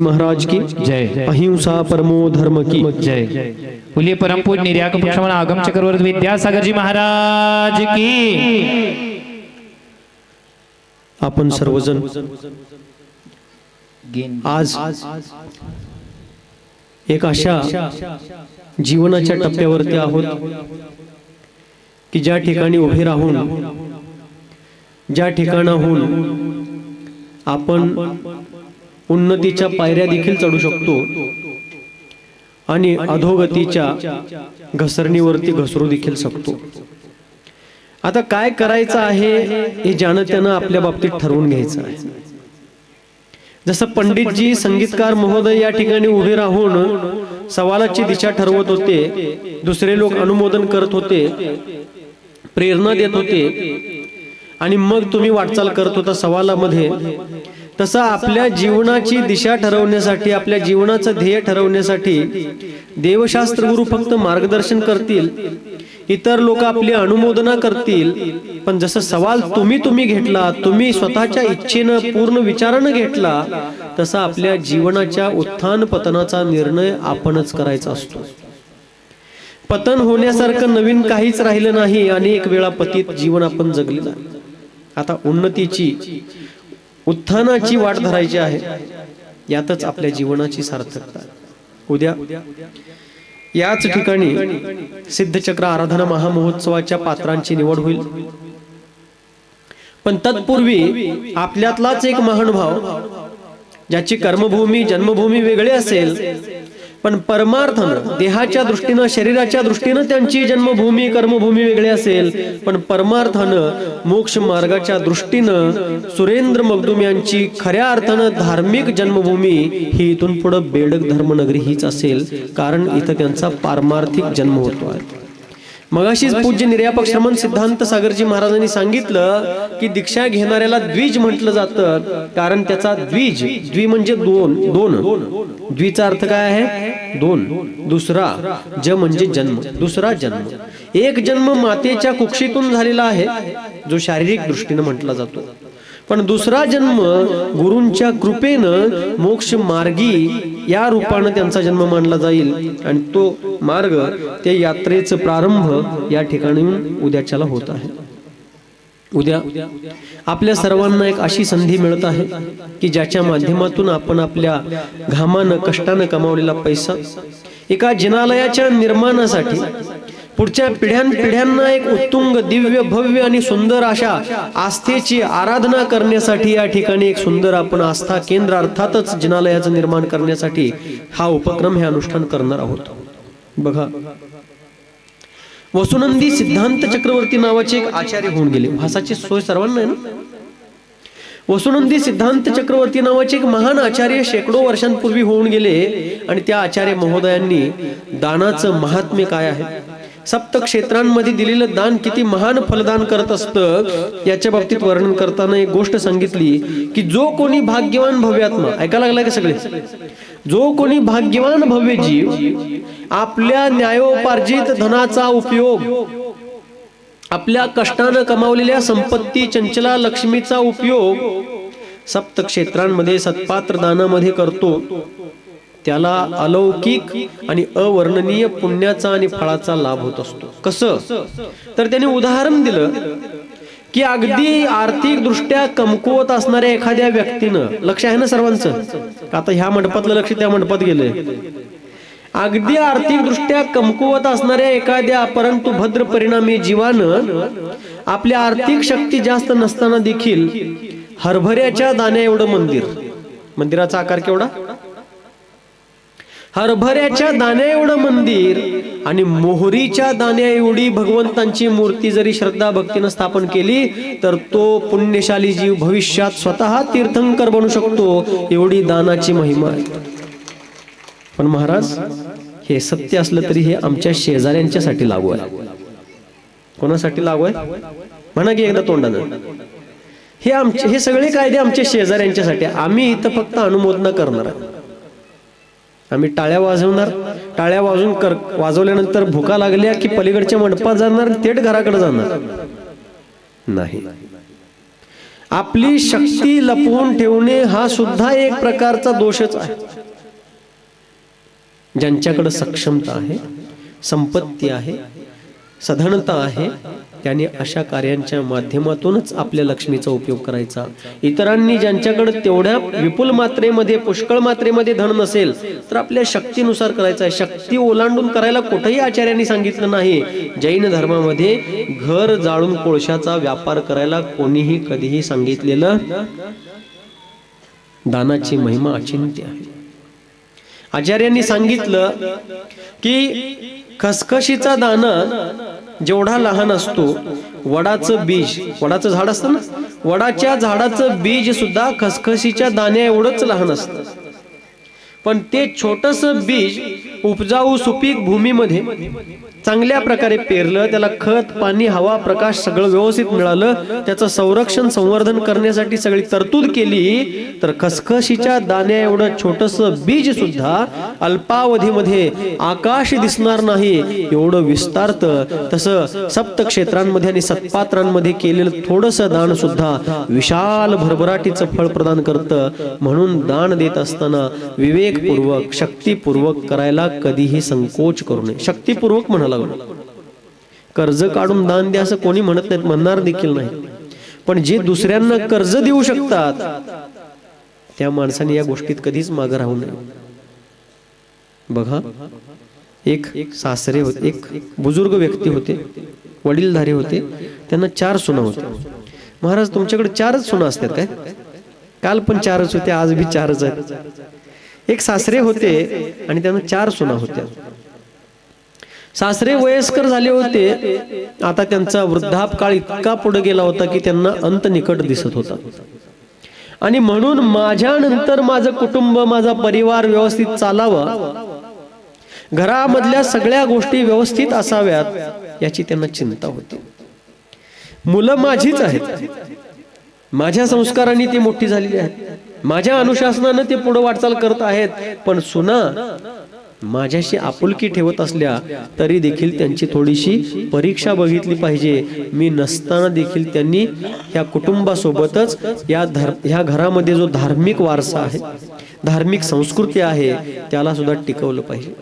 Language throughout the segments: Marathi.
महाराज की जय। अहिंसा परमो धर्म की जय। बोलिए परम पूज्य निर्याक पक्षमान आगम चक्रवर्ती विद्यासागर जी महाराज की। आपण सर्वजण आज एक अशा जीवनाच्या टप्प्यावरती आहोत की ज्या ठिकाणी उभे राहून ज्या ठिकाणाहून आपण उन्नतीच्या पायऱ्या देखील चढू शकतो आणि अधोगतीच्या घसरणीवरती घसरू देखील शकतो। आता काय करायचं आहे हे ज्यानं त्यानं आपल्या बाबतीत ठरवून घ्यायचं आहे। जसं पंडितजी संगीतकार महोदय या ठिकाणी उभे राहून सवालाची दिशा ठरवत होते, दुसरे लोक अनुमोदन करत होते, प्रेरणा देत होते आणि मग तुम्ही वाटचाल करत होता सवालामध्ये, तसा आपल्या जीवनाची दिशा ठरवण्यासाठी आपल्या जीवनाचं ध्येय ठरवण्यासाठी देवशास्त्र गुरु फक्त मार्गदर्शन करतील, इतर लोक आपली अनुमोदना करतील, पण जसं सवाल तुम्ही घेतला, तुम्ही स्वतःच्या इच्छेनं पूर्ण विचारानं घेतला, तसा आपल्या जीवनाच्या उत्थान पतनाचा निर्णय आपणच करायचा असतो। पतन होण्यासारखं नवीन काहीच राहिलं नाही, अनेक वेळा पतित जीवन आपण जगलेलं। आता उन्नतीची उत्थानाची वाट धरायची आहे, यातच आपल्या जीवनाची सार्थकता। उद्या याच ठिकाणी सिद्धचक्र आराधना महामहोत्सवाच्या पात्रांची निवड होईल, पण तत्पूर्वी आपल्यातलाच एक महानुभाव ज्याची कर्मभूमी जन्मभूमी वेगळी असेल, पण परमार्थानं देहाच्या दृष्टीनं शरीराच्या दृष्टीनं त्यांची जन्मभूमी कर्मभूमी वेगळी असेल, पण परमार्थानं मोक्ष मार्गाच्या दृष्टीनं सुरेंद्र मगदुम यांची खऱ्या अर्थानं धार्मिक जन्मभूमी ही इथून पुढे बेडक धर्मनगरी हीच असेल, कारण इथं त्यांचा पारमार्थिक जन्म होतो आहे। मगाशीच पूज्य निर्यापक श्रमण सिद्धांत सागरजी महाराजांनी सांगितलं की दीक्षा घेणाऱ्याला द्विज म्हटलं जातं, कारण त्याचा द्वी म्हणजे दोन द्विचा अर्थ काय आहे? दोन। दुसरा ज म्हणजे जन्म, दुसरा जन्म। एक जन्म मातेच्या कुक्षीतून झालेला आहे जो शारीरिक दृष्टीने म्हटला जातो, पण दुसरा जन्म गुरूंच्या कृपेनं मोक्ष मार्गी या रूपाने त्यांचा जन्म मानला जाईल, आणि तो मार्ग त्या यात्रेचा प्रारंभ या ठिकाणी उद्याच्याला होत आहे। उद्या आपल्या सर्वांना एक अशी संधी मिळत आहे की ज्याच्या माध्यमातून आपण आपल्या घामानं कष्टानं कमावलेला पैसा एका जिनालयाच्या निर्माणासाठी पुढच्या पिढ्यांना एक उत्तुंग दिव्य भव्य आणि सुंदर अशा आस्थेची आराधना करण्यासाठी या ठिकाणी एक सुंदर आपण आस्था केंद्र अर्थातच जिनालयाचं निर्माण करण्यासाठी हा उपक्रम हे अनुष्ठान करणार आहोत। बघा, वसुनंदी सिद्धांत चक्रवर्ती नावाचे एक आचार्य होऊन गेले। भाषाची सोय सर्वांना आहे ना? वसुनंदी सिद्धांत चक्रवर्ती नावाचे एक महान आचार्य शेकडो वर्षांपूर्वी होऊन गेले, आणि त्या आचार्य महोदयांनी दानाचं महात्म्य काय आहे, सप्त क्षेत्रांमध्ये दिलेलं दान किती महान फलदान करत असतं, याच्या बाबतीत वर्णन करताना एक गोष्ट सांगितली की जो कोणी भाग्यवान भव्यात्मा, ऐकायला लागलाय का सगळे, जो कोणी भाग्यवान भव्य जीव आपल्या न्यायोपार्जित धनाचा उपयोग आपल्या कष्टानं कमावलेल्या संपत्ती चंचला लक्ष्मीचा उपयोग सप्त क्षेत्रांमध्ये सत्पात्र दानामध्ये करतो, त्याला अलौकिक आणि अवर्णनीय पुण्याचा आणि फळाचा लाभ होत असतो। कसं? तर त्याने उदाहरण दिलं की अगदी आर्थिक दृष्ट्या कमकुवत असणाऱ्या एखाद्या व्यक्तीनं, लक्ष आहे ना सर्वांचं, आता ह्या मंडपातलं लक्ष त्या मंडपात गेलंय, अगदी आर्थिक दृष्ट्या कमकुवत असणाऱ्या एखाद्या परंतु भद्र परिणामी जीवानं आपल्या आर्थिक शक्ती जास्त नसताना देखील हरभऱ्याच्या दाण्या एवढं मंदिराचा आकार केवढा, हरभऱ्याच्या दाण्या एवढं मंदिर आणि मोहरीच्या दाण्या एवढी भगवंतांची मूर्ती जरी श्रद्धा भक्तीनं स्थापन केली तर तो पुण्यशाली जीव भविष्यात स्वतः तीर्थंकर बनू शकतो, एवढी दानाची महिमा आहे। पण महाराज, हे सत्य असलं तरी हे आमच्या शेजाऱ्यांच्यासाठी लागू आहे। कोणासाठी लागू आहे म्हणा की एकदा तोंडानं, हे सगळे कायदे आमच्या शेजाऱ्यांच्यासाठी, आम्ही इथं फक्त अनुमोदना करणार आहे। आम्ही टाळ्या वाजवणार, टाळ्या वाजवल्यानंतर भुका लागल्या की पलीकडच्या मंडपात जाणार, थेट घराकडे जाणार नाही। आपली शक्ती लपवून ठेवणे हा सुद्धा एक प्रकारचा दोषच आहे. ज्यांच्याकडे सक्षमता आहे, संपत्ती आहे, सधनता आहे, त्याने अशा कार्यांच्या माध्यमातूनच आपल्या लक्ष्मीचा उपयोग करायचा. इतरांनी ज्यांच्याकडे तेवढ्या विपुल मात्रेमध्ये, पुष्कळ मात्रेमध्ये धन नसेल तर आपल्या शक्तीनुसार करायचा आहे. शक्ती ओलांडून करायला कुठेही आचार्यांनी सांगितलं नाही. जैन धर्मामध्ये घर जाळून कोळशाचा व्यापार करायला कोणीही कधीही सांगितलेलं. दानाची महिमा अचिंत्य आहे. आचार्यांनी सांगितलं की खसखशीचा दाना जेवढा लहान असतो, वडाचं बीज, वडाचं झाड असतं ना, वडाच्या झाडाचं बीज सुद्धा खसखशीच्या दाण्या एवढंच लहान असतं. पण ते छोटंसं बीज उपजाऊ सुपीक भूमीमध्ये चांगल्या प्रकारे पेरलं, त्याला खत, पाणी, हवा, प्रकाश सगळं व्यवस्थित मिळालं, त्याचं संरक्षण, संवर्धन करण्यासाठी सगळी तरतूद केली, तर खसखशीच्या दाण्या एवढं छोटंसं बीज सुद्धा अल्पावधीमध्ये आकाश दिसणार नाही एवढं विस्तारतं. तसं सप्त क्षेत्रांमध्ये आणि सत्पात्रांमध्ये केलेलं थोडंसं दान सुद्धा विशाल भरभराटीचं फळ प्रदान करतं. म्हणून दान देत असताना विवेकपूर्वक, शक्तीपूर्वक करायला कधीही संकोच करू नये. शक्तीपूर्वक म्हणाला, कर्ज काढून दान द्या असं कोणी म्हणत नाहीत, म्हणणार देखील नाही. पण जे दुसऱ्यांना कर्ज देऊ शकतात त्या माणसाने या गोष्टीत कधीच मागे राहू नये. बघा, एक सासरे होते, एक बुजुर्ग व्यक्ती होते, वडीलधारी होते, त्यांना 4 सुना होत्या. महाराज तुमच्याकडे 4च सुना असतात काय? काल पण 4च होते, आज भी 4च आहेत. एक सासरे होते आणि त्यांना 4 सुना होत्या. सासरे वयस्कर झाले होते, आता त्यांचा वृद्धापकाळ इतका पुढे गेला होता की त्यांना अंत निकट दिसत होता. आणि म्हणून माझ्यानंतर माझं कुटुंब, माझा परिवार व्यवस्थित चालावा, घरामधल्या सगळ्या गोष्टी व्यवस्थित असाव्यात याची त्यांना चिंता होती. मुलं माझीच आहेत, माझ्या संस्कारांनी ती मोठी झालेली आहेत, माझ्या अनुशासनानं ते पुढे वाटचाल करत आहेत. पण सुना माझ्याशी आपुलकी ठेवत असल्या तरी देखील त्यांची थोडीशी परीक्षा बघितली पाहिजे. मी नसताना देखील त्यांनी या कुटुंबासोबतच ह्या घरामध्ये जो धार्मिक वारसा आहे, धार्मिक संस्कृती आहे, त्याला सुद्धा टिकवलं पाहिजे.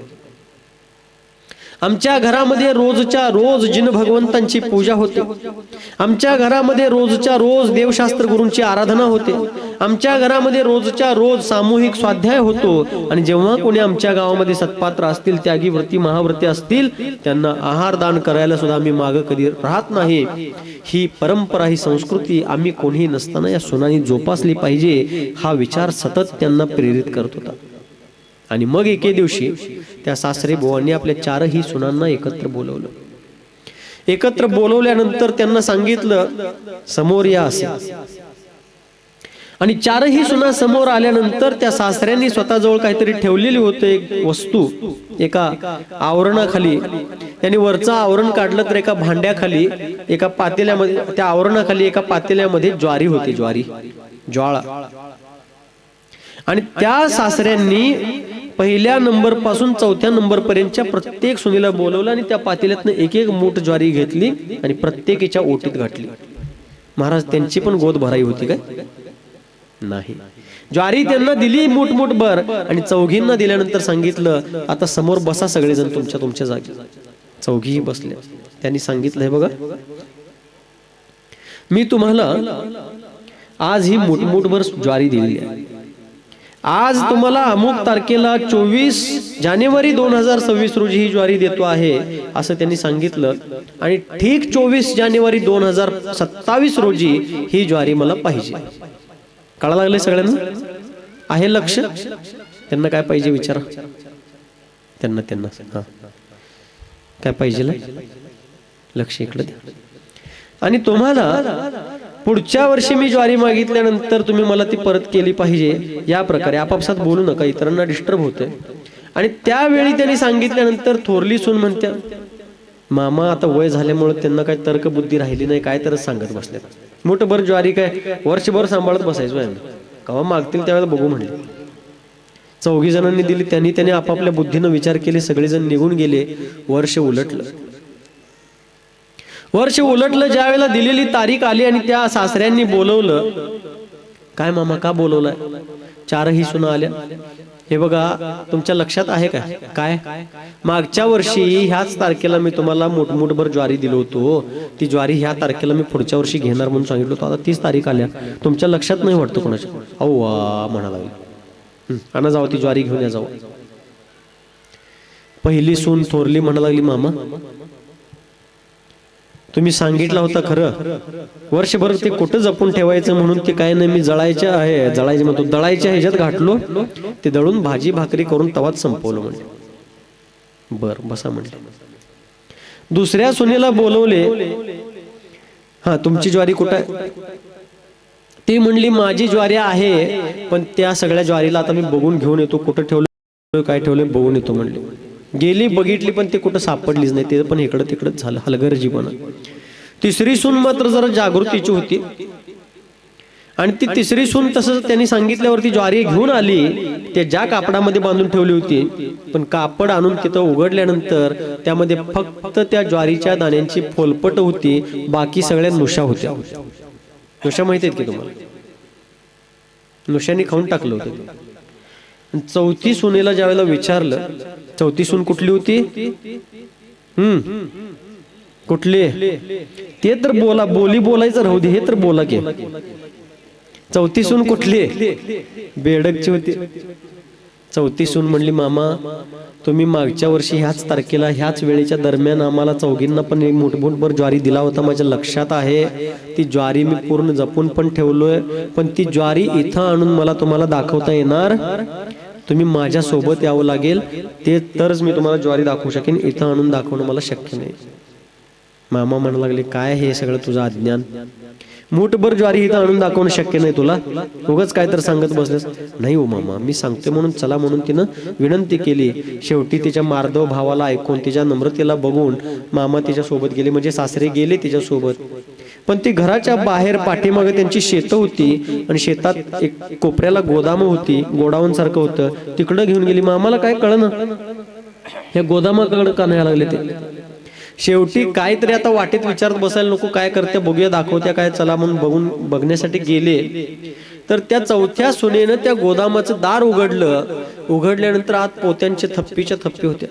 आमच्या घरामध्ये रोजच्या रोज जिन भगवंतांची पूजा होते. आमच्या घरामध्ये रोजच्या रोज देवशास्त्र गुरूंची आराधना होते. आमच्या घरामध्ये रोजच्या रोज सामूहिक स्वाध्याय होतो. आणि जेव्हा कोणी आमच्या गावामध्ये सत्पात्र असतील, त्यागी व्रती, महाव्रती असतील, त्यांना आहार दान करायला सुद्धा आम्ही मागे कधी राहत नाही. ही परंपरा, ही संस्कृती आम्ही कोणीही नसताना या सुनांनी जोपासली पाहिजे, हा विचार सतत त्यांना प्रेरित करत होता. आणि मग एके दिवशी त्या सासरे बुवांनी आपल्या 4ही सुनांना एकत्र बोलवलं. एकत्र बोलवल्यानंतर त्यांना सांगितलं, समोर या असे. आणि 4ही सुना समोर आल्यानंतर त्या सासऱ्यांनी स्वतःजवळ काहीतरी ठेवलेली होते, एक वस्तू. एका आवरणाखाली त्यांनी वरचं आवरण काढलं तर एका भांड्याखाली, एका पातेल्यामध्ये, त्या आवरणाखाली एका पातेल्यामध्ये ज्वारी होती, ज्वाळा. आणि त्या सासऱ्यांनी पहिल्या नंबर पासून 4थ्या नंबर पर्यंतच्या प्रत्येक सुनीला बोलवलं आणि त्या पातेल्यातनं एक एक मूठ ज्वारी घेतली आणि प्रत्येकीच्या ओटीत घातली. महाराज त्यांची पण गोद भराई होती काय? नाही. ज्वारी त्यांना दिली मूठ भर आणि चौघींना दिल्यानंतर सांगितलं, आता समोर बसा सगळेजण तुमच्या जागी. चौघीही बसले. त्यांनी सांगितलं, हे बघा, मी तुम्हाला आज ही मूठभर ज्वारी दिलेली आहे. आज तुम्हाला अमुक तारखेला 24 जानेवारी 2026 रोजी ही ज्वारी देतो आहे असं त्यांनी सांगितलं. आणि ठीक 24 जानेवारी 2027 रोजी ही ज्वारी मला पाहिजे. कळा लागले सगळ्यांना? आहे लक्ष? त्यांना काय पाहिजे विचारा. त्यांना हा काय पाहिजे? लक्ष इकडे द्या. आणि तुम्हाला पुढच्या वर्षी मी ज्वारी मागितल्यानंतर तुम्ही मला ती परत केली पाहिजे. या प्रकारे आपापसात बोलू नका, इतरांना डिस्टर्ब होते. आणि त्यावेळी त्यांनी सांगितल्यानंतर थोरली सून म्हणत्या, मामा आता वय झाल्यामुळे त्यांना काय तर्क बुद्धी राहिली नाही, काय तरच सांगत बसले. मोठभर ज्वारी काय वर्षभर सांभाळत बसायचो आहे, केव्हा मागतील त्यावेळेला बघू म्हणले. 4घी जणांनी दिली. त्यांनी आपापल्या बुद्धीनं विचार केले. सगळेजण निघून गेले. वर्ष उलटलं. वर्ष उलटलं, ज्या वेळेला दिलेली तारीख आली आणि त्या सासऱ्यांनी बोलवलं. काय मामा का बोलवलंय? 4ही सुना आल्या. हे बघा, तुमच्या लक्षात आहे का काय? मागच्या वर्षी ह्याच तारखेला मी तुम्हाला मोठमोठभर ज्वारी दिलो होतो. ती ज्वारी ह्या तारखेला मी पुढच्या वर्षी घेणार म्हणून सांगितलं होतं. आता 30 तारीख आल्या, तुमच्या लक्षात नाही वाटतं कोणाच्या? अहो वा म्हणा लागली, आणा जाऊ ती ज्वारी घेऊन या जाऊ. पहिली सून थोरली म्हणा लागली, मामा तुम्ही सांगितलं होतं खरं, वर्षभर ते कुठं जपून ठेवायचं म्हणून ते काय नाही, मी जळायच्या म्हणतो दळायच्या ह्याच्यात घातलो, ते दळून भाजी भाकरी करून तवाच संपवलं म्हणले. बर बसा म्हणले. दुसऱ्या सुनेला बोलवले, हा तुमची ज्वारी कुठं आहे? ती म्हणली माझी ज्वारी आहे, पण त्या सगळ्या ज्वारीला आता मी बघून घेऊन येतो, कुठं ठेवलं काय ठेवलं बघून येतो म्हणले. गेली बघितली, पण ते कुठं सापडलीच नाही. ते पण इकडं तिकडं झालं, हलगर्जीपणा. तिसरी सून मात्र जरा जागृतीची होती आणि ती तिसरी सून तसंच त्यांनी सांगितल्यावरती ज्वारी घेऊन आली. ते ज्या कापडामध्ये बांधून ठेवली होती, पण कापड आणून तिथं उघडल्यानंतर त्यामध्ये फक्त त्या ज्वारीच्या दाण्यांची फोलपट होती, बाकी सगळ्या नुशा होत्या. नुशा माहिती आहेत की तुम्हाला? नुशांनी खाऊन टाकलं होतं. चौथी सुनेला ज्यावेळेला विचारलं, चौथी सून कुठली होती? कुठली? ते तर बोला, बोलायचं राहू दे, हे तर बोला की. चौथी सून कुठली? बेडकची होती. चौथी सून म्हणली, मामा तुम्ही मागच्या वर्षी ह्याच तारखेला ह्याच वेळेच्या दरम्यान आम्हाला चौघींना पण एक मोठमोठभर ज्वारी दिला होता, माझ्या लक्षात आहे. ती ज्वारी मी पूर्ण जपून पण ठेवलोय, पण ती ज्वारी इथं आणून मला तुम्हाला दाखवता येणार? तुम्ही माझ्या सोबत यावं लागेल, ते तरच मी तुम्हाला ज्वारी दाखवू शकेन, इथं आणून दाखवणं मला शक्य नाही. मामा म्हणू लागले, काय हे सगळं तुझं अज्ञान? मूठभर ज्वारी इथं आणून दाखवणं शक्य नाही तुला? उगाच काय तर सांगत बसलेस. नाही हो मामा, मी सांगते म्हणून चला म्हणून तिनं विनंती केली. शेवटी तिच्या मार्दव भावाला ऐकून, तिच्या नम्रतेला बघून मामा तिच्या सोबत गेले, म्हणजे सासरे गेले तिच्या सोबत. पण ती घराच्या बाहेर पाठीमागे त्यांची शेतं होती आणि शेतात एक कोपऱ्याला गोदाम होती, गोडाऊन सारखं होतं, तिकडं घेऊन गेली. मामाला काय कळलं, हे गोदामाकडे का नाही लागले ते. शेवटी काहीतरी आता वाटेत विचारत बसायला नको, काय करते बघूया, दाखवत्या काय, चला म्हणून बघण्यासाठी गेले. तर त्या चौथ्या सुनेनं त्या गोदामाचं दार उघडलं. उघडल्यानंतर आत पोत्यांच्या थप्पीच्या थप्पी होत्या.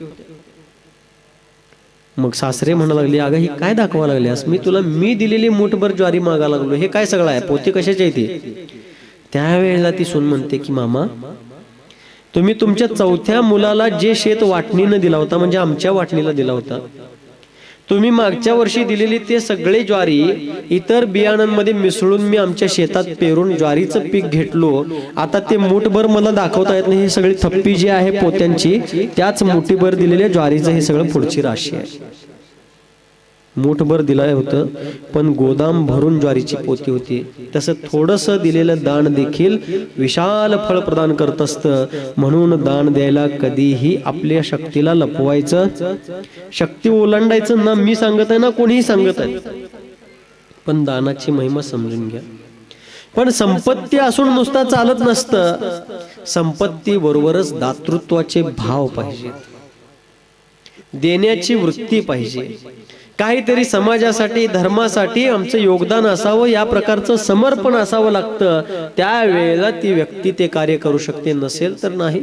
मग सासरे म्हणा लागले, अगं ही काय दाखवा लागल्यास? मी दिलेली मूठभर ज्वारी मागा लागलो, हे काय सगळं आहे? पोते कशाचे आहे ते? त्यावेळेला ती सून म्हणते की मामा, तुम्ही तुमच्या चौथ्या मुलाला जे शेत वाटणीनं दिला होता, म्हणजे आमच्या वाटणीला दिला होता, तुम्ही मागच्या वर्षी दिलेली ते सगळे ज्वारी इतर बियाणांमध्ये मिसळून मी आमच्या शेतात पेरून ज्वारीचं पीक घेतलो. आता ते मूठभर मला दाखवता येत नाही. हे सगळी थप्पी जी आहे पोत्यांची, त्याच मुठीभर दिलेल्या ज्वारीचं हे सगळं पुढची राशी आहे. मूठभर दिलं होतं, पण गोदाम भरून ज्वारीची पोती होती. तसं थोडंसं दिलेलं दान देखील विशाल फळ प्रदान करत असतं. म्हणून दान द्यायला कधीही आपल्या शक्तीला लपवायचं, शक्ती ओलांडायचं ना. मी सांगत आहे ना कोणीही सांगत आहे, पण दानाची महिमा समजून घ्या. पण संपत्ती असून नुसता चालत नसतं, संपत्ती बरोबरच दातृत्वाचे भाव पाहिजे, देण्याची वृत्ती पाहिजे, काहीतरी समाजासाठी धर्मासाठी आमचं योगदान असावं, या प्रकारचं समर्पण असावं लागतं. त्यावेळेला ती व्यक्ती ते कार्य करू शकते, नसेल तर नाही.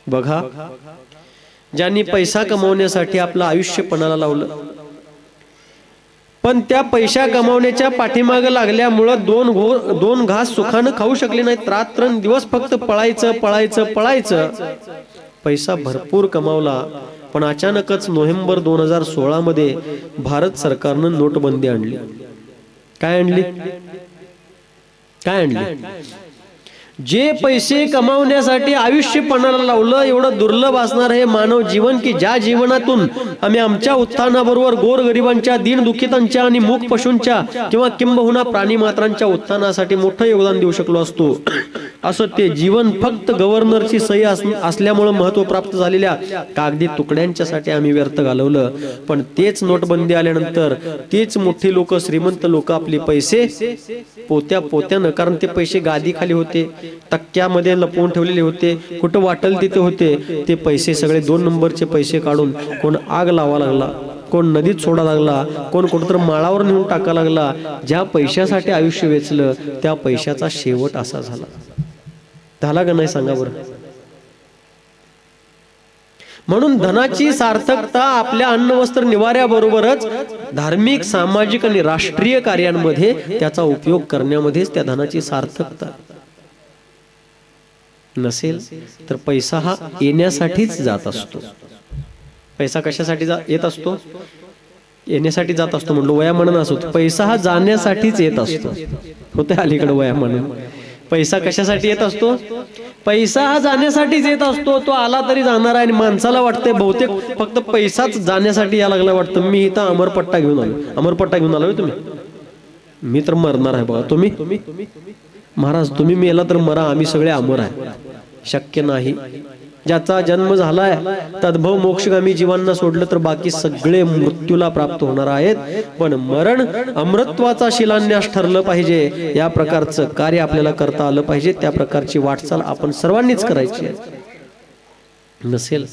बघा, ज्यांनी पैसा कमवण्यासाठी आपलं आयुष्य पणाला लावलं, पण त्या पैसा कमवण्याच्या पाठीमागं लागल्यामुळं दोन घास सुखानं खाऊ शकले नाहीत. रात्रंदिवस फक्त पळायचं. पैसा भरपूर कमावला, पण अचानकच नोव्हेंबर 2016 मध्ये भारत सरकारनं नोटबंदी आणली. काय आणली? जे पैसे कमावण्यासाठी आयुष्य पणाला लावलं, एवढं दुर्लभ असणार हे मानव जीवन की ज्या जीवनातून आम्ही आमच्या उत्थानाबरोबर गोरगरिबांच्या, दीनदुखितांच्या आणि मूक पशूंच्या किंवा किंबहुना प्राणी मात्रांच्या उत्थानासाठी मोठं योगदान देऊ शकलो असतो, असं ते जीवन फक्त गव्हर्नरची सही असल्यामुळे महत्व प्राप्त झालेल्या कागदी तुकड्यांच्यासाठी आम्ही व्यर्थ घालवलं. पण तेच नोटबंदी आल्यानंतर तेच मोठी लोक, श्रीमंत लोक आपले पैसे पोत्यानं, कारण ते पैसे गादी खाली होते, तक्क्यामध्ये लपवून ठेवलेले होते, कुठं वाटेल तिथे होते, ते पैसे सगळे 2 नंबरचे पैसे काढून कोण आग लावा लागला, कोण नदीत सोडा लागला, कोण कुठंतरी माळावर नेऊन टाका लागला. ज्या पैशासाठी आयुष्य वेचलं त्या पैशाचा शेवट असा झाला का नाही सांगा बरं. म्हणून धनाची सार्थकता आपल्या अन्न वस्त्र निवाऱ्याबरोबरच धार्मिक, सामाजिक आणि राष्ट्रीय कार्यांमध्ये त्याचा उपयोग करण्यामध्येच त्या धनाची सार्थकता. नसेल तर पैसा हा येण्यासाठीच जात असतो. पैसा कशासाठी येत असतो? येण्यासाठी जात असतो म्हणलो, वया म्हणून असतो. पैसा हा जाण्यासाठीच येत असतो. होते अलीकडे वया म्हणून. पैसा कशासाठी येत असतो? पैसा हा जाण्यासाठीच येत असतो. तो आला तरी जाणार आहे. आणि माणसाला वाटतंय बहुतेक फक्त पैसाच जाण्यासाठी या लागला वाटतं. मी इथं अमरपट्टा घेऊन आलो. अमरपट्टा घेऊन आलोय तुम्ही? मी तर मरणार आहे बघा. तुम्ही महाराज तुम्ही मेला तर मरा, आम्ही सगळे अमर आहे. शक्य नाही. ज्याचा जन्म झालाय तद्भव मोक्षगामी जीवांना सोडलं तर बाकी सगळे मृत्यूला प्राप्त होणार आहेत. पण मरण अमृतत्वाचा शिलान्यास ठरलं पाहिजे. या प्रकारचं कार्य आपल्याला करता आलं पाहिजे. त्या प्रकारची वाटचाल आपण सर्वांनीच करायची आहे. नसेल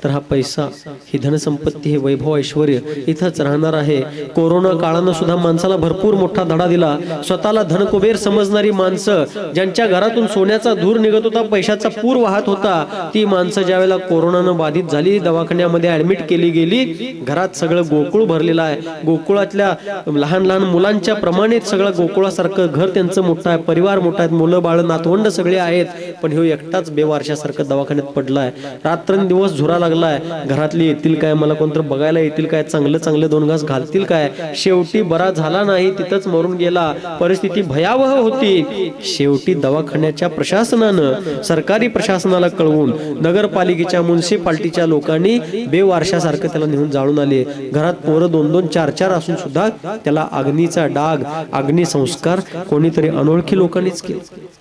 तर हा पैसा, ही धनसंपत्ती, हे वैभव ऐश्वर इथंच राहणार आहे. कोरोना काळानं सुद्धा माणसाला भरपूर मोठा धडा दिला. स्वतःला धनकुबेर समजणारी माणसं, ज्यांच्या घरातून सोन्याचा धूर निघत होता, पैशाचा पूर वाहत होता, ती माणसं ज्यावेळेला कोरोनानं बाधित झाली, दवाखान्यामध्ये ऍडमिट केली गेली, घरात सगळं गोकुळ भरलेलं आहे. गोकुळातल्या लहान लहान मुलांच्या प्रमाणित सगळं गोकुळासारखं घर त्यांचं मोठं आहे, परिवार मोठा आहे, मुलं बाळ नातवंड सगळे आहेत. पण ह्यो एकटाच बेवारशासारखं दवाखान्यात पडलाय. रात्रंदिवस झुरा लागलाय. घरातली येतील काय, मला कोणतर बघायला येतील काय, चांगलं चांगलं दोन घास घालतील काय. शेवटी बरा झाला नाही, तिथंच मरून गेला. परिस्थिती भयावह होती. शेवटी दवाखान्याच्या प्रशासनानं, सरकारी प्रशासनाला कळवून नगरपालिकेच्या, म्युन्सिपाल्टीच्या लोकांनी बेवारशासारखं त्याला नेऊन जाळून आले. घरात पोरं 2-2, 4-4 असून सुद्धा त्याला अग्नीचा डाग, अग्निसंस्कार कोणीतरी अनोळखी लोकांनीच केले.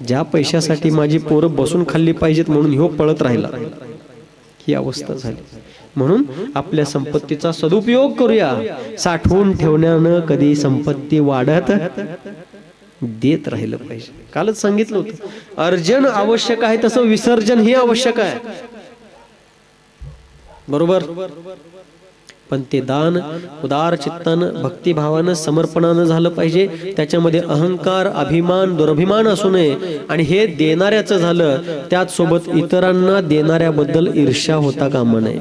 ज्या पैशासाठी माझी पोरं बसून खाल्ली पाहिजेत म्हणून ह्यो पळत राहिला, ही अवस्था झाली. म्हणून आपल्या संपत्तीचा सदुपयोग करूया. साठवून ठेवण्यानं कधी संपत्ती वाढत देत राहिलं पाहिजे. कालच सांगितलं होतं, अर्जन आवश्यक आहे तसं विसर्जन ही आवश्यक आहे. बरोबर. पण ते दान उदार चित्तानं, भक्तिभावानं, समर्पणानं झालं पाहिजे. त्याच्यामध्ये अहंकार, अभिमान, दुर्भिमान असू नये. आणि हे देणाऱ्याचं झालं, त्याच सोबत इतरांना देणाऱ्याबद्दल ईर्ष्या होता कामा नये.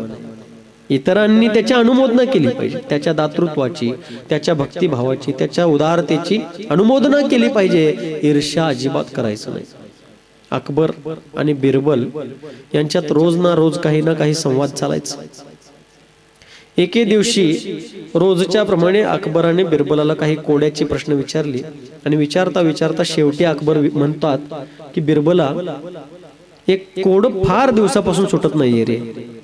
इतरांनी त्याची अनुमोदना केली पाहिजे. त्याच्या दातृत्वाची, त्याच्या भक्तिभावाची, त्याच्या उदारतेची अनुमोदना केली पाहिजे. ईर्ष्या अजिबात करायचं नाही. अकबर आणि बिरबल यांच्यात रोज ना रोज काही ना काही संवाद चालायचा. एके दिवशी रोजच्या प्रमाणे अकबराने बिरबलाला काही कोड्याची प्रश्न विचारली. आणि विचारता विचारता शेवटी अकबर म्हणतात की बिरबला, एक कोड फार दिवसापासून सुटत नाहीये रे,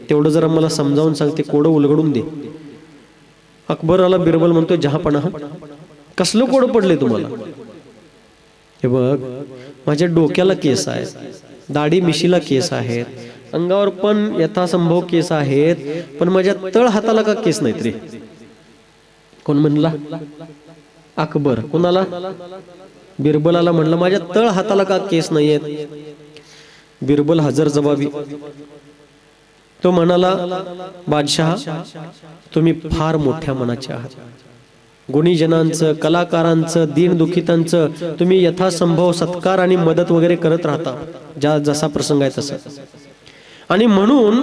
तेवढं जरा मला समजावून सांग, ते कोड उलगडून दे. अकबराला बिरबल म्हणतोय, जहापणा, कसलं कोड पडले तुम्हाला? हे बघ, माझ्या डोक्याला केस आहेत, दाढी मिशीला केस आहेत, अंगावर पण यथासंभव केस आहेत, पण माझ्या तळ हाताला का केस नाहीत रे? कोण म्हणला? अकबर. कोणाला? बिरबलाला म्हणलं, माझ्या तळ हाताला का केस नाहीयेत? बिरबल हजर जबाबी. तो म्हणाला, बादशाह, तुम्ही फार मोठ्या मनाचे आहात. गुणीजनांचं, कलाकारांचं, दीनदुखितांचं तुम्ही यथासंभव सत्कार आणि मदत वगैरे करत राहता, जसा प्रसंग आहे तसं. आणि म्हणून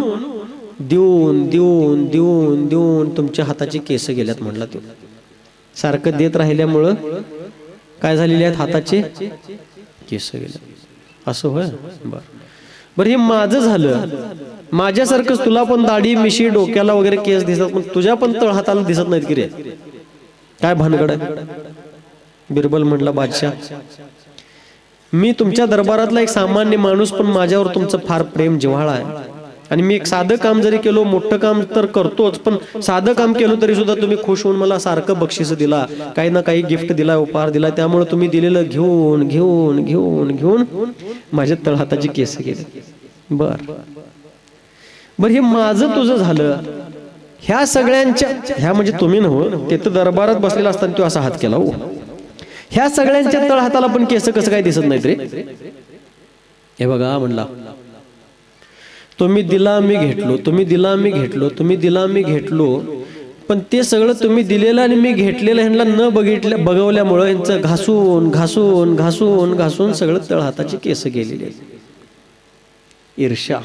देऊन देऊन देऊन देऊन तुमच्या हाताची केस गेल्यात म्हणला. तो सारखं देत राहिल्यामुळं काय झालेले आहेत? हाताचे केस गेले. असं होय? बरं, हे माझं झालं. माझ्यासारखंच तुला पण दाढी मिशी डोक्याला वगैरे केस दिसत, पण तुझ्या पण तळ हाताला दिसत नाहीत की रे? काय भानगड आहे? बिरबल म्हटला, बादशाह, मी तुमच्या दरबारातला एक सामान्य माणूस, पण माझ्यावर तुमचं फार प्रेम जिव्हाळा आहे. आणि मी एक साधं काम जरी केलो, मोठं काम तर करतोच, पण साधं काम केलं तरी सुद्धा तुम्ही खुश होऊन मला सारखं बक्षीस दिला, काही ना काही गिफ्ट दिला, उपहार दिला. त्यामुळे तुम्ही दिलेलं घेऊन घेऊन घेऊन घेऊन माझ्या तळहाताची केस गेले. बर, हे माझं तुझं झालं. ह्या सगळ्यांच्या, ह्या म्हणजे तुम्ही नव्ह, ते तर दरबारात बसलेला असताना तो असा हात केला. हो, ह्या सगळ्यांच्या तळ हाताला पण केस कसं काय दिसत नाहीत रे? हे बघा म्हणला, तुम्ही दिला मी घेतलो, तुम्ही दिला मी घेतलो, तुम्ही दिला मी घेतलो, पण ते सगळं तुम्ही दिलेलं आणि मी घेतलेलं ह्यांना न बघवल्यामुळं यांचं घासून घासून घासून घासून सगळं तळहाताची केस गेलेली आहेत. ईर्ष्या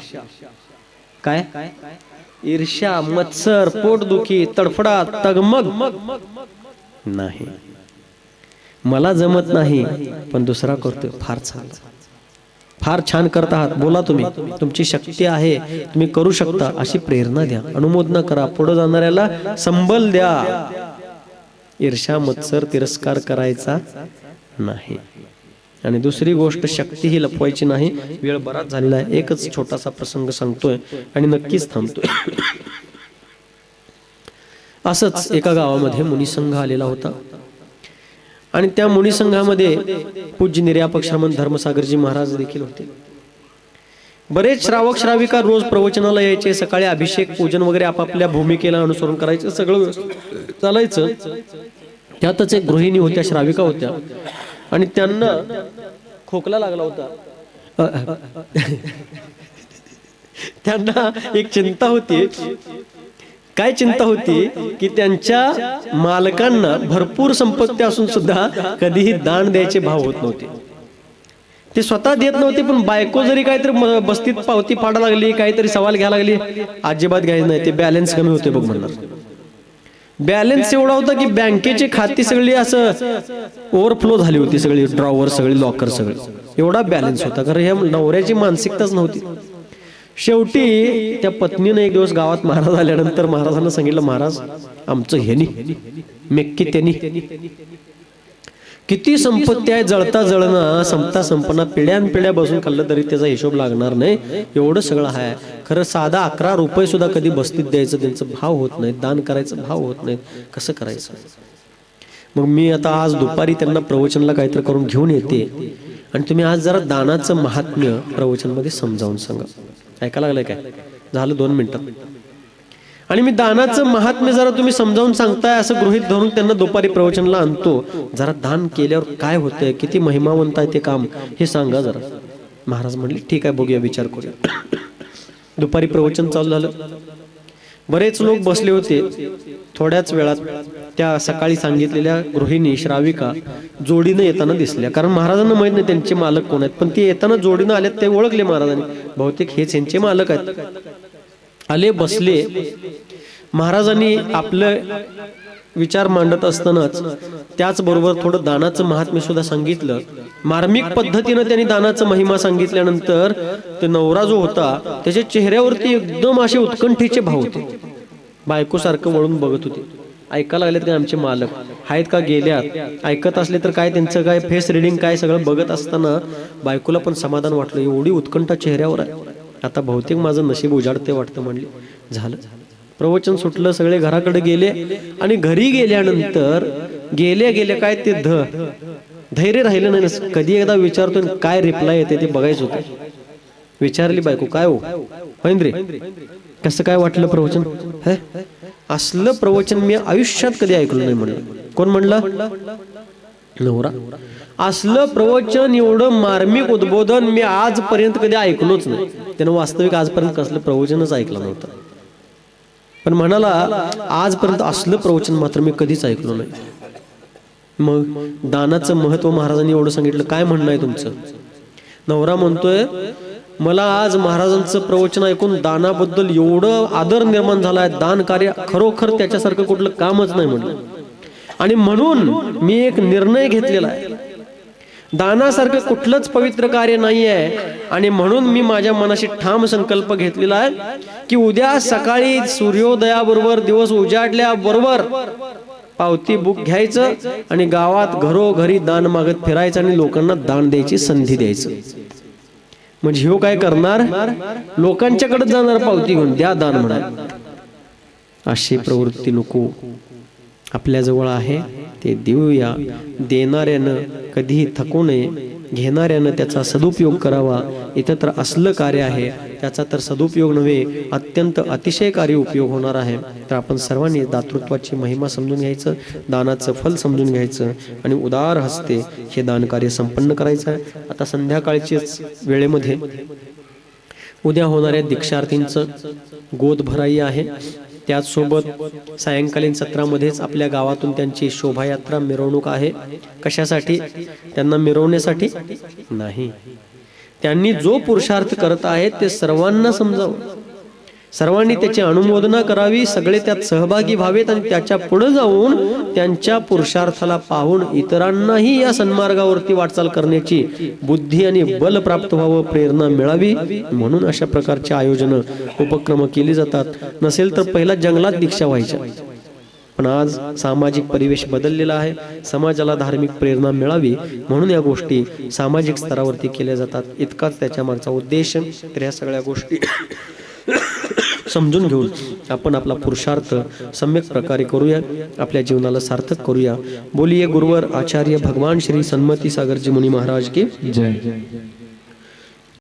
काय? ईर्ष्या, मत्सर, पोटदुखी, तडफडा, तगमग नाही. मला जमत नाही पण दुसरा करतोय, फार छान, फार छान करत आहात, बोला तुम्ही, तुमची शक्ती आहे, तुम्ही करू शकता, अशी प्रेरणा द्या, अनुमोदना करा, पुढे जाणाऱ्याला संबल द्या. ईर्ष्या, मत्सर, तिरस्कार करायचा नाही. आणि दुसरी गोष्ट, शक्ती ही लपवायची नाही. वेळ बराच झालेला आहे, एकच छोटासा प्रसंग सांगतोय आणि नक्कीच थांबतोय. असंच एका गावामध्ये मुनिसंघ आलेला होता आणि त्या मुनिसंघामध्ये पूज्य निर्यापक श्रमण धर्मसागरजी महाराज देखील होते. बरेच श्रावक श्राविका रोज प्रवचनाला यायचे. सकाळी अभिषेक पूजन वगैरे आपापल्या भूमिकेला अनुसरून करायचं, सगळं चालायचं. त्यातच एक गृहिणी होत्या, श्राविका होत्या आणि त्यांना खोकला लागला होता. त्यांना एक चिंता होती. काय चिंता होती की त्यांच्या मालकांना भरपूर संपत्ती असून सुद्धा कधीही दान द्यायचे भाव होत नव्हते. ते स्वतः देत नव्हते, पण बायको जरी काहीतरी बस्तीत पावती फाडा लागली, काहीतरी सवाल घ्यायला लागली, अजिबात घ्यायचं नाही, ते बॅलन्स कमी होते बघ म्हणणार. बॅलन्स एवढा होता की बँकेची खाती सगळी असं ओव्हरफ्लो झाली होती, सगळी ड्रॉवर, सगळी लॉकर, सगळे एवढा बॅलन्स होता. कारण ह्या नवऱ्याची मानसिकताच नव्हती. शेवटी त्या पत्नीने एक दिवस गावात महाराज आल्यानंतर महाराजांना सांगितलं, महाराज आमचं ह्यानी मेक्की त्यांनी किती संपत्ती आहे, जळता जळणं संपता संपना, पिढ्यान पिढ्या बसून खाल्लं तरी त्याचा हिशोब लागणार नाही, एवढं सगळं आहे. खरं साधा 11 रुपये सुद्धा कधी बस्तीत द्यायचं त्यांचं भाव होत नाही, दान करायचं भाव होत नाही, कसं करायचं. मग मी आता आज दुपारी त्यांना प्रवचनला काहीतरी करून घेऊन येते आणि तुम्ही आज जरा दानाचं महात्म्य प्रवचनमध्ये समजावून सांगा. ऐकायला लागलंय काय? झालं 2 मिनिटात. आणि मी दानाचं महात्म्य जरा तुम्ही समजावून सांगताय असं गृहीत धरून त्यांना दुपारी प्रवचनला आणतो. जरा दान केल्यावर काय होतंय, किती महिमावंत आहे ते काम, हे सांगा जरा. महाराज म्हणले ठीक आहे, बघूया, विचार करूया. दुपारी प्रवचन चालू झालं. बरेच लोक बसले होते. थोड्याच वेळात त्या सकाळी सांगितलेल्या गृहिणी श्राविका जोडीनं येताना दिसल्या. कारण महाराजांना माहित नाही त्यांचे मालक कोण आहेत, पण ते येताना जोडीनं आल्यात, ते ओळखले महाराजांनी, बहुतेक हेच यांचे मालक आहेत. आले, बसले. महाराजांनी आपलं विचार मांडत असतानाच त्याचबरोबर थोडं दानाचं महात्म्य सुद्धा सांगितलं. मार्मिक पद्धतीनं त्यांनी दानाचं महिमा सांगितल्यानंतर ते नवरा जो होता त्याच्या चेहऱ्यावरती एकदम असे उत्कंठेचे भाव होते. बायको सारखं वळून बघत होते. ऐकायला लागलेत का आमचे मालक आहेत का, गेल्यात, ऐकत असले तर काय, त्यांचं काय फेस रिडिंग काय, सगळं बघत असताना बायकोला पण समाधान वाटलं. एवढी उत्कंठा चेहऱ्यावर आहे, आता बहुतेक माझं नशीब उजाडते वाटतं म्हणले. झालं, प्रवचन सुटलं, सगळे घराकडे गेले. आणि घरी गेल्यानंतर गेले काय ते धैर्य राहिलं नाही. कधी एकदा विचारतो काय रिप्लाय येते ते बघायचं होतं. विचारली बायको, काय हो महेंद्रे, कसं काय वाटलं प्रवचन? हे असलं प्रवचन मी आयुष्यात कधी ऐकलं नाही म्हणलं. कोण म्हणलं? नवरा. असलं प्रवचन, एवढं मार्मिक उद्बोधन मी आजपर्यंत कधी ऐकलोच नाही. त्यानं वास्तविक आजपर्यंत कसलं प्रवचनच ऐकलं नव्हतं. पण म्हणाला आजपर्यंत असलं प्रवचन मात्र मी कधीच ऐकलो नाही. मग दानाचं महत्व महाराजांनी एवढं सांगितलं. काय म्हणणं आहे तुमचं? नवरा म्हणतोय, मला आज महाराजांचं प्रवचन ऐकून दानाबद्दल एवढं आदर निर्माण झालाय, दान कार्य खरोखर त्याच्यासारखं कुठलं कामच नाही म्हणलं. आणि म्हणून मी एक निर्णय घेतलेला आहे, दानासारखं कुठलंच पवित्र कार्य नाही आहे. आणि म्हणून मी माझ्या मनाशी ठाम संकल्प घेतलेला आहे की उद्या सकाळी सूर्योदयाबरोबर, दिवस उजाडल्याबरोबर पावती बुक घ्यायचं आणि गावात घरोघरी दान मागत फिरायचं आणि लोकांना दान द्यायची संधी द्यायचं. म्हणजे ह्यो काय करणार, लोकांच्याकडे जाणार पावती घेऊन, द्या दान म्हणा. अशी प्रवृत्ती नको. आपल्या जवळ आहे ते देऊया. देणाऱ्यानं कधीही थकू नये, घेणाऱ्यानं त्याचा सदुपयोग करावा. इथं तर असलं कार्य आहे, त्याचा तर सदुपयोग नव्हे, अत्यंत अतिशयकारी उपयोग होणार आहे. तर आपण सर्वांनी दातृत्वाची महिमा समजून घ्यायचं, दानाचं फल समजून घ्यायचं आणि उदार हस्ते हे दान कार्य संपन्न करायचं आहे. आता संध्याकाळच्याच वेळेमध्ये उद्या होणाऱ्या दीक्षार्थींचं गोद भराई आहे. त्याचसोबत सायंकालीन सत्रामध्येच आपल्या गावातून त्यांची शोभायात्रा मिरवणूक आहे. कशासाठी? त्यांना मिरवण्यासाठी नाही. त्यांनी जो पुरुषार्थ करत आहेत ते सर्वांना समजावं, सर्वांनी त्याची अनुमोदना करावी, सगळे त्यात सहभागी व्हावेत आणि त्याच्या पुढे जाऊन त्यांच्या पुरुषार्थाला पाहून इतरांनाही या सन्मार्गावरती वाटचाल करण्याची बुद्धी आणि बल प्राप्त व्हावं, प्रेरणा मिळावी, म्हणून अशा प्रकारचे आयोजन उपक्रम केली जातात. नसेल तर पहिला जंगलात दीक्षा व्हायच्या, पण आज सामाजिक परिवेश बदललेला आहे. समाजाला धार्मिक प्रेरणा मिळावी म्हणून या गोष्टी सामाजिक स्तरावरती केल्या जातात. इतकाच त्याच्या मागचा उद्देश. तर या सगळ्या गोष्टी समजून घेऊन आपण आपला पुरुषार्थ सम्यक प्रकारे करूया, आपल्या जीवनाला सार्थक करूया. बोलिये गुरुवर आचार्य भगवान श्री सन्मती सागरजी मुनी महाराज की जय.